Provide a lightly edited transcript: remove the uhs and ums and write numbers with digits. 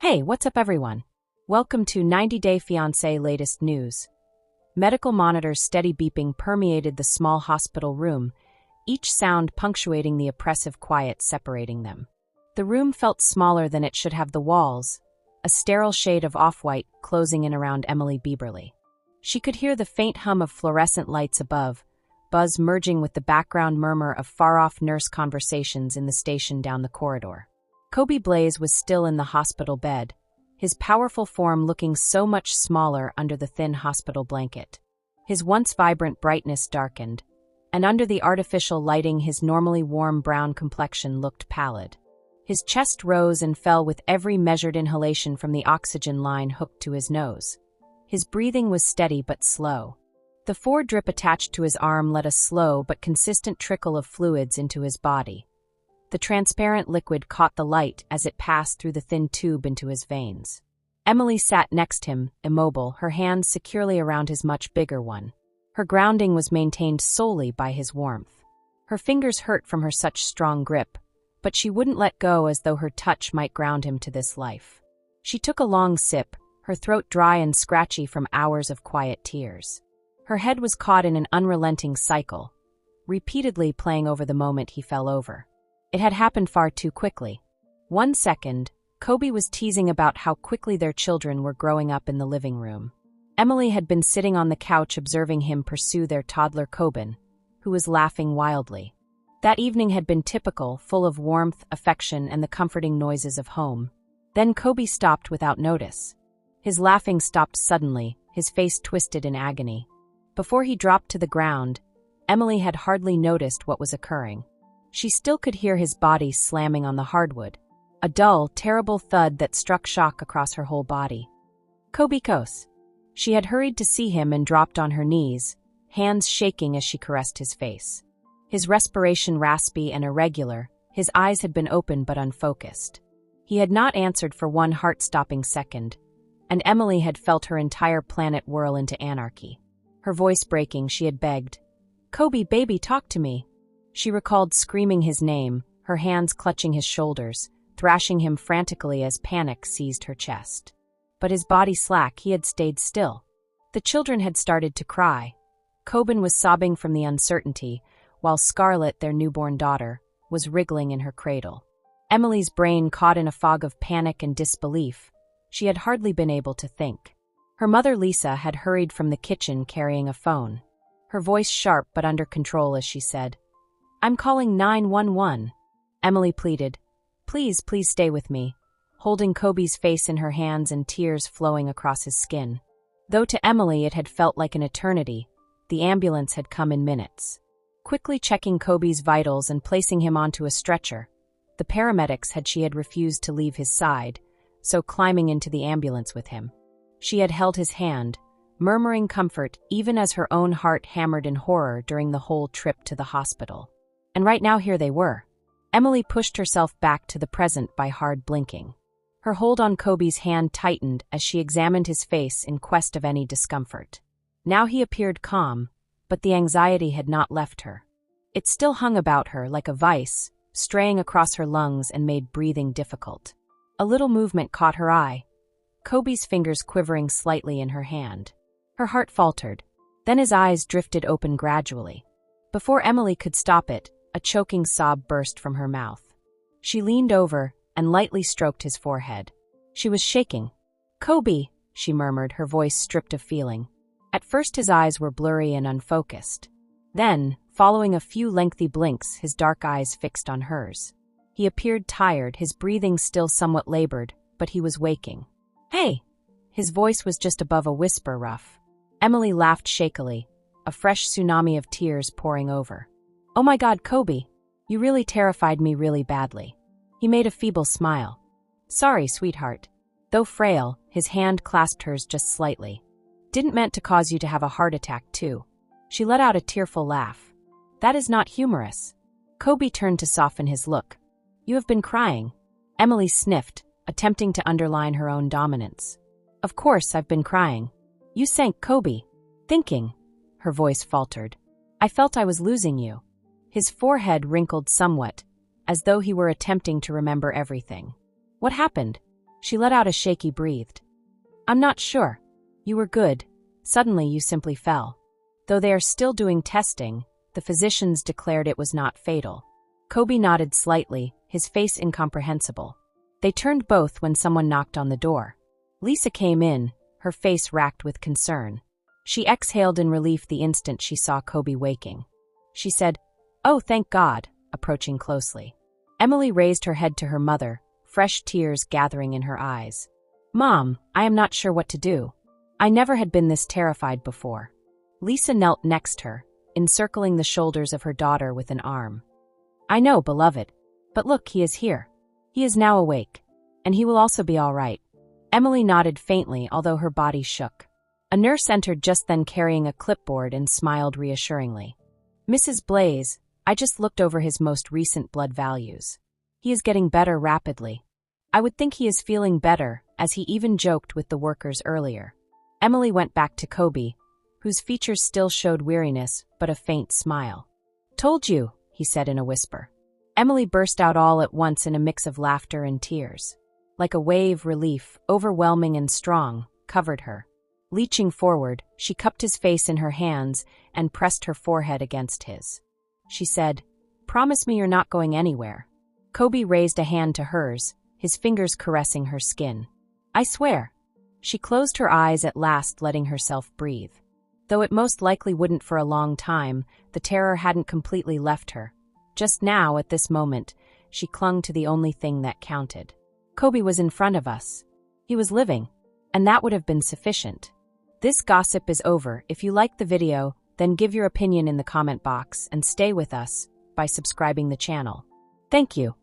Hey, what's up everyone? Welcome to 90 Day Fiancé latest news. Medical monitors' steady beeping permeated the small hospital room, each sound punctuating the oppressive quiet separating them. The room felt smaller than it should have, the walls, a sterile shade of off-white, closing in around Emily Bieberly. She could hear the faint hum of fluorescent lights above, buzz merging with the background murmur of far-off nurse conversations in the station down the corridor. Blaise was still in the hospital bed, his powerful form looking so much smaller under the thin hospital blanket. His once vibrant brightness darkened, and under the artificial lighting his normally warm brown complexion looked pallid. His chest rose and fell with every measured inhalation from the oxygen line hooked to his nose. His breathing was steady but slow. The drip attached to his arm let a slow but consistent trickle of fluids into his body. The transparent liquid caught the light as it passed through the thin tube into his veins. Emily sat next him, immobile, her hands securely around his much bigger one. Her grounding was maintained solely by his warmth. Her fingers hurt from her such strong grip, but she wouldn't let go as though her touch might ground him to this life. She took a long sip, her throat dry and scratchy from hours of quiet tears. Her head was caught in an unrelenting cycle, repeatedly playing over the moment he fell over. It had happened far too quickly. 1 second, Kobe was teasing about how quickly their children were growing up in the living room. Emily had been sitting on the couch observing him pursue their toddler Kobe, who was laughing wildly. That evening had been typical, full of warmth, affection, and the comforting noises of home. Then Kobe stopped without notice. His laughing stopped suddenly, his face twisted in agony. Before he dropped to the ground, Emily had hardly noticed what was occurring. She still could hear his body slamming on the hardwood, a dull, terrible thud that struck shock across her whole body. Kobe Kos. She had hurried to see him and dropped on her knees, hands shaking as she caressed his face. His respiration raspy and irregular, his eyes had been open but unfocused. He had not answered for one heart-stopping second, and Emily had felt her entire planet whirl into anarchy. Her voice breaking, she had begged, "Kobe, baby, talk to me." She recalled screaming his name, her hands clutching his shoulders, thrashing him frantically as panic seized her chest. But his body slack, he had stayed still. The children had started to cry. Kobe was sobbing from the uncertainty, while Scarlett, their newborn daughter, was wriggling in her cradle. Emily's brain caught in a fog of panic and disbelief. She had hardly been able to think. Her mother Lisa had hurried from the kitchen carrying a phone. Her voice sharp but under control as she said, "I'm calling 911. Emily pleaded, "Please, please stay with me," holding Kobe's face in her hands and tears flowing across his skin. Though to Emily it had felt like an eternity, the ambulance had come in minutes. Quickly checking Kobe's vitals and placing him onto a stretcher, the paramedics had refused to leave his side, so climbing into the ambulance with him. She had held his hand, murmuring comfort even as her own heart hammered in horror during the whole trip to the hospital. And right now here they were. Emily pushed herself back to the present by hard blinking. Her hold on Kobe's hand tightened as she examined his face in quest of any discomfort. Now he appeared calm, but the anxiety had not left her. It still hung about her like a vice, straying across her lungs and made breathing difficult. A little movement caught her eye, Kobe's fingers quivering slightly in her hand. Her heart faltered, then his eyes drifted open gradually. Before Emily could stop it, a choking sob burst from her mouth. She leaned over and lightly stroked his forehead. She was shaking. "Kobe," she murmured, her voice stripped of feeling. At first his eyes were blurry and unfocused. Then, following a few lengthy blinks, his dark eyes fixed on hers. He appeared tired, his breathing still somewhat labored, but he was waking. "Hey!" His voice was just above a whisper rough. Emily laughed shakily, a fresh tsunami of tears pouring over. "Oh my God, Kobe! You really terrified me really badly." He made a feeble smile. "Sorry, sweetheart." Though frail, his hand clasped hers just slightly. "Didn't meant to cause you to have a heart attack, too." She let out a tearful laugh. "That is not humorous." Kobe turned to soften his look. "You have been crying." Emily sniffed, attempting to underline her own dominance. "Of course I've been crying." "You sank, Kobe." "Thinking." Her voice faltered. "I felt I was losing you." His forehead wrinkled somewhat, as though he were attempting to remember everything. "What happened?" She let out a shaky breathed. I'm not sure. You were good. Suddenly you simply fell. Though they are still doing testing, the physicians declared it was not fatal. Kobe nodded slightly, his face incomprehensible. They turned both when someone knocked on the door. Lisa came in, her face racked with concern. She exhaled in relief the instant she saw Kobe waking. She said, "Oh, thank God," approaching closely. Emily raised her head to her mother, fresh tears gathering in her eyes. "Mom, I am not sure what to do. I never had been this terrified before." Lisa knelt next her, encircling the shoulders of her daughter with an arm. "I know, beloved. But look, he is here. He is now awake. And he will also be all right." Emily nodded faintly, although her body shook. A nurse entered just then carrying a clipboard and smiled reassuringly. "Mrs. Blaise, I just looked over his most recent blood values. He is getting better rapidly. I would think he is feeling better, as he even joked with the workers earlier." Emily went back to Kobe, whose features still showed weariness but a faint smile. "Told you," he said in a whisper. Emily burst out all at once in a mix of laughter and tears. Like a wave, relief, overwhelming and strong, covered her. Leaching forward, she cupped his face in her hands and pressed her forehead against his. She said, "Promise me you're not going anywhere." Kobe raised a hand to hers, his fingers caressing her skin. "I swear." She closed her eyes at last, letting herself breathe. Though it most likely wouldn't for a long time, the terror hadn't completely left her. Just now, at this moment, she clung to the only thing that counted. Kobe was in front of us. He was living, and that would have been sufficient. This gossip is over. If you liked the video, then give your opinion in the comment box and stay with us by subscribing the channel. Thank you.